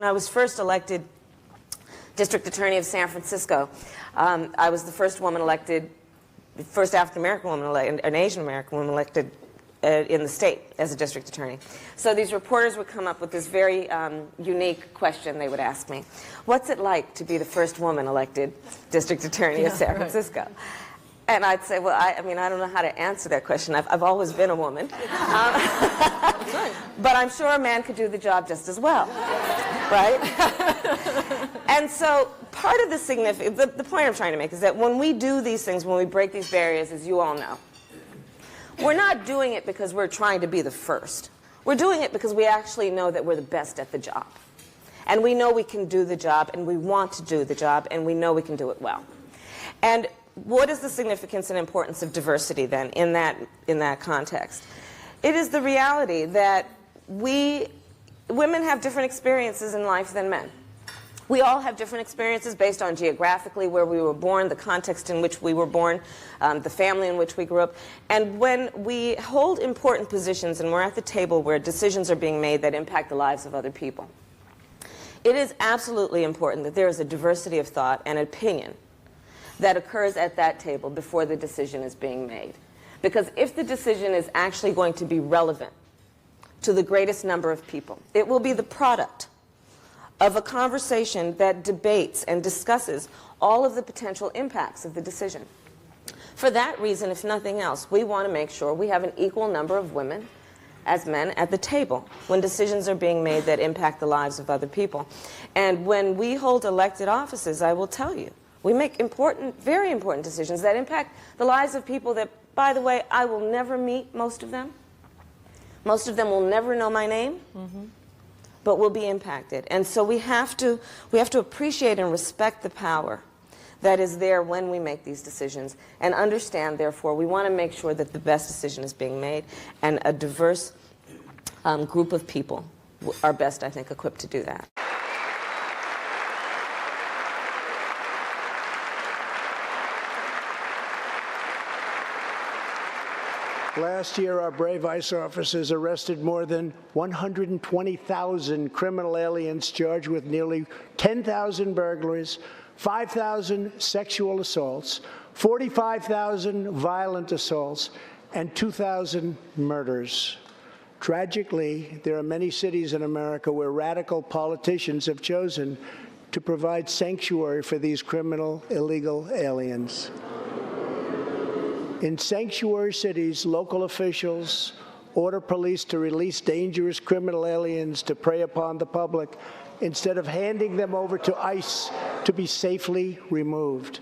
I was first elected district attorney of San Francisco. I was the first woman elected, the first African-American woman elected, an Asian-American woman elected in the state as a district attorney. So these reporters would come up with this very unique question they would ask me. What's it like to be the first woman elected district attorney of San Francisco? Right. And I'd say, well, I mean, I don't know how to answer that question. I've always been a woman. But I'm sure a man could do the job just as well, right? And so part of the significance, the point I'm trying to make is that when we do these things, when we break these barriers, as you all know, we're not doing it because we're trying to be the first. We're doing it because we actually know that we're the best at the job. And we know we can do the job, and we want to do the job, and we know we can do it well. And what is the significance and importance of diversity then in that context? It is the reality that women have different experiences in life than men. We all have different experiences based on geographically where we were born, the context in which we were born, the family in which we grew up. And when we hold important positions and we're at the table where decisions are being made that impact the lives of other people, it is absolutely important that there is a diversity of thought and opinion that occurs at that table before the decision is being made. Because if the decision is actually going to be relevant to the greatest number of people, it will be the product of a conversation that debates and discusses all of the potential impacts of the decision. For that reason, if nothing else, we want to make sure we have an equal number of women as men at the table when decisions are being made that impact the lives of other people. And when we hold elected offices, I will tell you, we make important, very important decisions that impact the lives of people that, by the way, I will never meet most of them. Most of them will never know my name, but will be impacted. And so we have to appreciate and respect the power that is there when we make these decisions and understand, therefore, we want to make sure that the best decision is being made, and a diverse group of people are best, I think, equipped to do that. Last year, our brave ICE officers arrested more than 120,000 criminal aliens charged with nearly 10,000 burglaries, 5,000 sexual assaults, 45,000 violent assaults, and 2,000 murders. Tragically, there are many cities in America where radical politicians have chosen to provide sanctuary for these criminal illegal aliens. In sanctuary cities, local officials order police to release dangerous criminal aliens to prey upon the public instead of handing them over to ICE to be safely removed.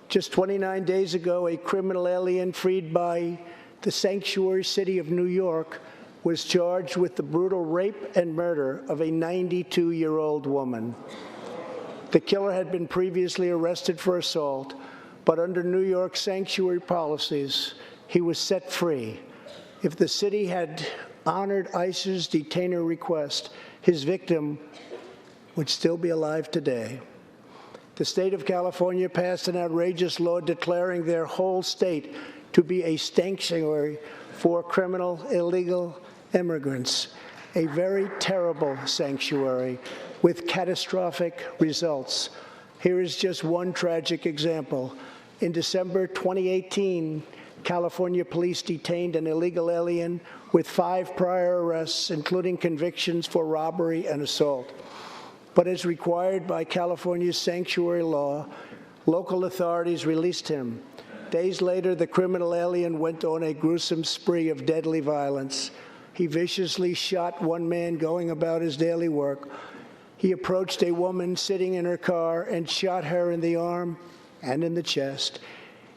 Just 29 days ago, a criminal alien freed by the sanctuary city of New York was charged with the brutal rape and murder of a 92-year-old woman. The killer had been previously arrested for assault, but under New York sanctuary policies, he was set free. If the city had honored ICE's detainer request, his victim would still be alive today. The state of California passed an outrageous law declaring their whole state to be a sanctuary for criminal illegal immigrants, a very terrible sanctuary with catastrophic results. Here is just one tragic example. In December 2018, California police detained an illegal alien with 5 prior arrests, including convictions for robbery and assault. But as required by California's sanctuary law, local authorities released him. Days later, the criminal alien went on a gruesome spree of deadly violence. He viciously shot one man going about his daily work. He approached a woman sitting in her car and shot her in the arm and in the chest.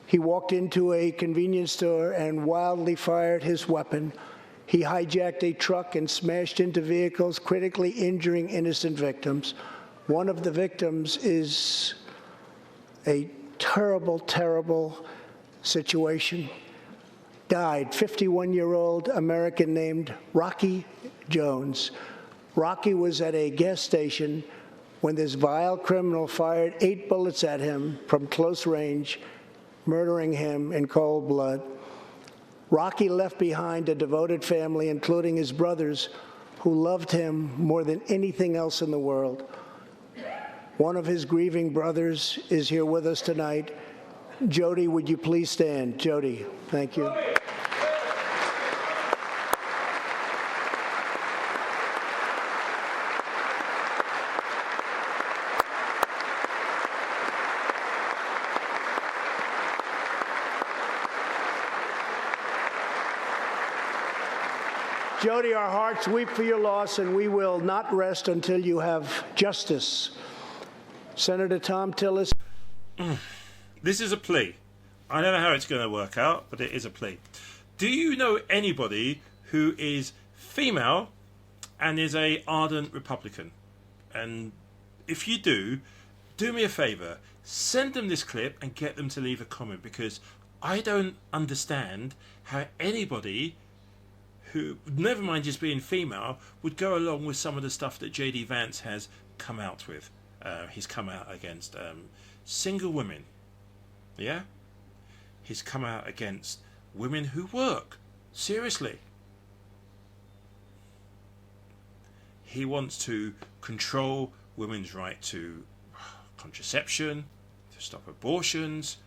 He walked into a convenience store and wildly fired his weapon. He hijacked a truck and smashed into vehicles, critically injuring innocent victims. One of the victims is a terrible, terrible situation. Died, 51-year-old American named Rocky Jones. Rocky was at a gas station when this vile criminal fired 8 bullets at him from close range, murdering him in cold blood. Rocky left behind a devoted family, including his brothers, who loved him more than anything else in the world. One of his grieving brothers is here with us tonight. Jody, would you please stand? Jody, thank you. Jody, our hearts weep for your loss, and we will not rest until you have justice. Senator Tom Tillis. This is a plea. I don't know how it's going to work out, but it is a plea. Do you know anybody who is female and is a ardent Republican? And if you do, do me a favour. Send them this clip and get them to leave a comment, because I don't understand how anybody who, never mind just being female, would go along with some of the stuff that J.D. Vance has come out with. He's come out against single women. Yeah? He's come out against women who work. Seriously. He wants to control women's right to contraception, to stop abortions.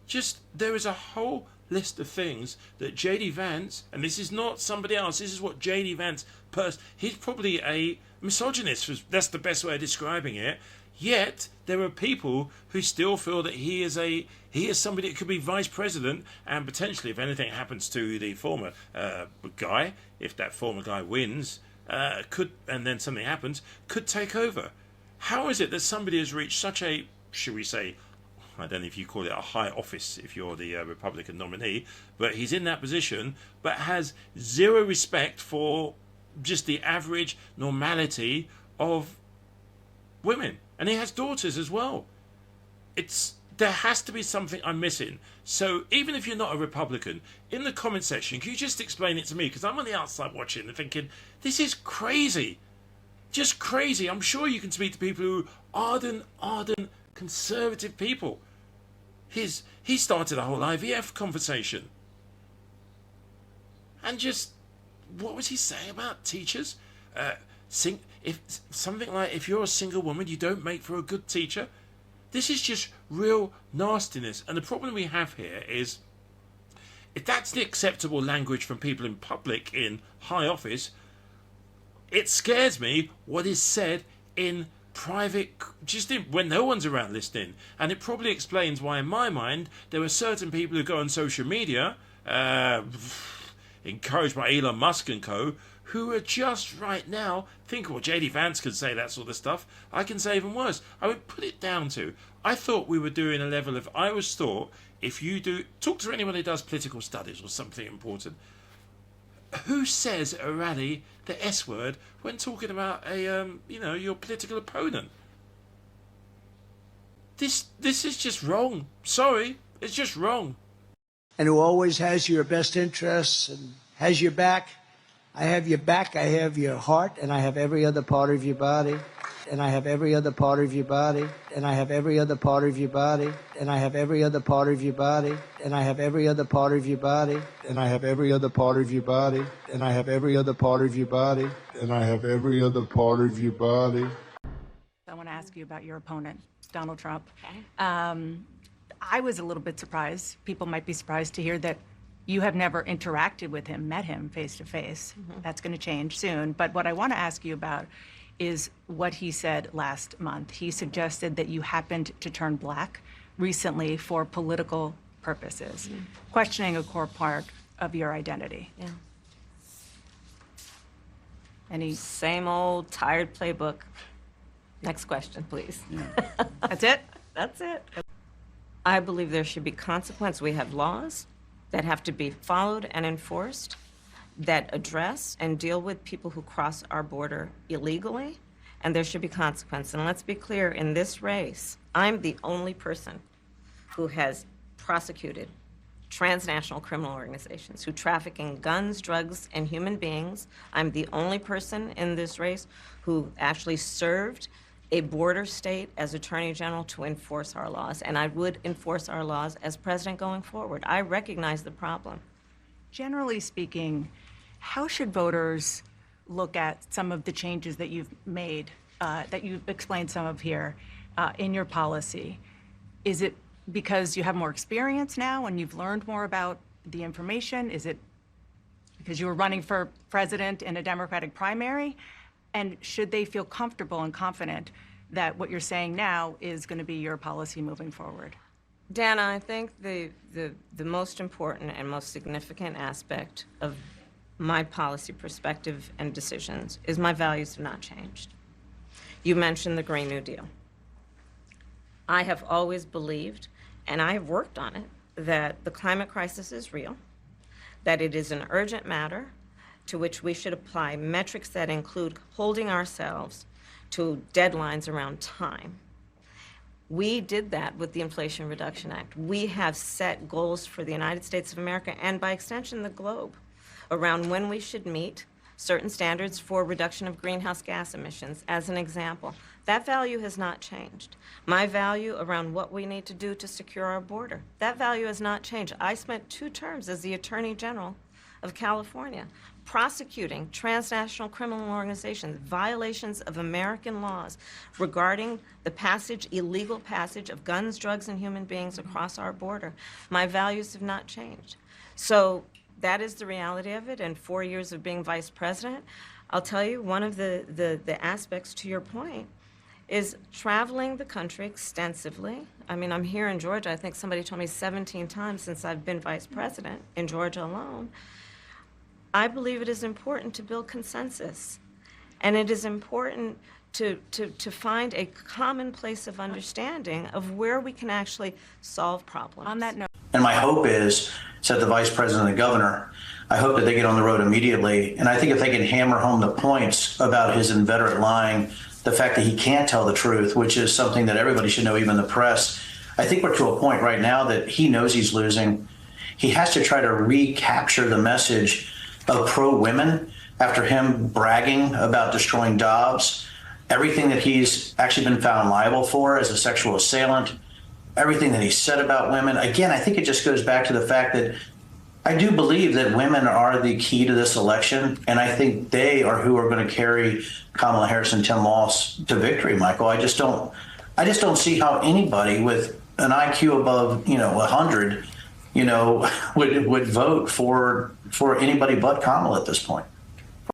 Just, there is a whole list of things that J.D. Vance, and this is not somebody else, this is what J.D. Vance, he's probably a misogynist, that's the best way of describing it, yet there are people who still feel that he is somebody that could be vice president, and potentially, if anything happens to the former guy, if that former guy wins, and then something happens, could take over. How is it that somebody has reached such a, should we say, I don't know if you call it a high office if you're the Republican nominee, but he's in that position, but has zero respect for just the average normality of women. And he has daughters as well. There has to be something I'm missing. So even if you're not a Republican, in the comment section, can you just explain it to me? Because I'm on the outside watching and thinking, this is crazy. Just crazy. I'm sure you can speak to people who are ardent conservative people. He started a whole IVF conversation. And just, what was he saying about teachers? If something like, if you're a single woman, you don't make for a good teacher. This is just real nastiness. And the problem we have here is, if that's the acceptable language from people in public in high office, it scares me what is said in private, when no one's around listening. And it probably explains why, in my mind, there are certain people who go on social media, encouraged by Elon Musk and co., who are just right now thinking, well, J.D. Vance can say that sort of stuff. I can say even worse. I would put it down to, I thought we were doing a level of, I always thought, if you talk to anyone who does political studies or something important, who says at a rally the S word when talking about your political opponent? This is just wrong. Sorry, it's just wrong. And who always has your best interests and has your back. I have your back, I have your heart, and I have every other part of your body. And I have every other part of your body. And I have every other part of your body. And I have every other part of your body. And I have every other part of your body. And I have every other part of your body. And I have every other part of your body. And I have every other part of your body. I want to ask you about your opponent, Donald Trump. Okay. I was a little bit surprised. People might be surprised to hear that you have never interacted with him, met him face to face. That's going to change soon. But what I want to ask you about is what he said last month. He suggested that you happened to turn black recently for political purposes, questioning a core part of your identity. Yeah. Any? Same old tired playbook. Next question, please. That's it? That's it. I believe there should be consequence. We have laws that have to be followed and enforced that address and deal with people who cross our border illegally, and there should be consequence. And let's be clear, in this race, I'm the only person who has prosecuted transnational criminal organizations who traffic in guns, drugs, and human beings. I'm the only person in this race who actually served a border state as Attorney General to enforce our laws, and I would enforce our laws as president going forward. I recognize the problem. Generally speaking, how should voters look at some of the changes that you've made, that you've explained some of here in your policy? Is it because you have more experience now and you've learned more about the information? Is it because you were running for president in a Democratic primary? And should they feel comfortable and confident that what you're saying now is going to be your policy moving forward? Dana, I think the most important and most significant aspect of my policy perspective and decisions is my values have not changed. You mentioned the Green New Deal. I have always believed, and I have worked on it, that the climate crisis is real, that it is an urgent matter to which we should apply metrics that include holding ourselves to deadlines around time. We did that with the Inflation Reduction Act. We have set goals for the United States of America and by extension the globe around when we should meet certain standards for reduction of greenhouse gas emissions, as an example. That value has not changed. My value around what we need to do to secure our border, that value has not changed. I spent 2 terms as the Attorney General of California prosecuting transnational criminal organizations, violations of American laws regarding the illegal passage of guns, drugs, and human beings across our border. My values have not changed. So that is the reality of it. And 4 years of being vice president, I'll tell you, one of the aspects to your point is traveling the country extensively. I mean, I'm here in Georgia. I think somebody told me 17 times since I've been vice president in Georgia alone. I believe it is important to build consensus, and it is important to find a common place of understanding of where we can actually solve problems. On that note. And my hope is, said the vice president and the governor, I hope that they get on the road immediately. And I think if they can hammer home the points about his inveterate lying, the fact that he can't tell the truth, which is something that everybody should know, even the press, I think we're to a point right now that he knows he's losing. He has to try to recapture the message of pro-women after him bragging about destroying Dobbs, everything that he's actually been found liable for as a sexual assailant, everything that he said about women. Again, I think it just goes back to the fact that I do believe that women are the key to this election, and I think they are who are going to carry Kamala Harris and Tim Walz to victory, Michael. I just don't see how anybody with an IQ above, 100, would vote for anybody but Kamala at this point.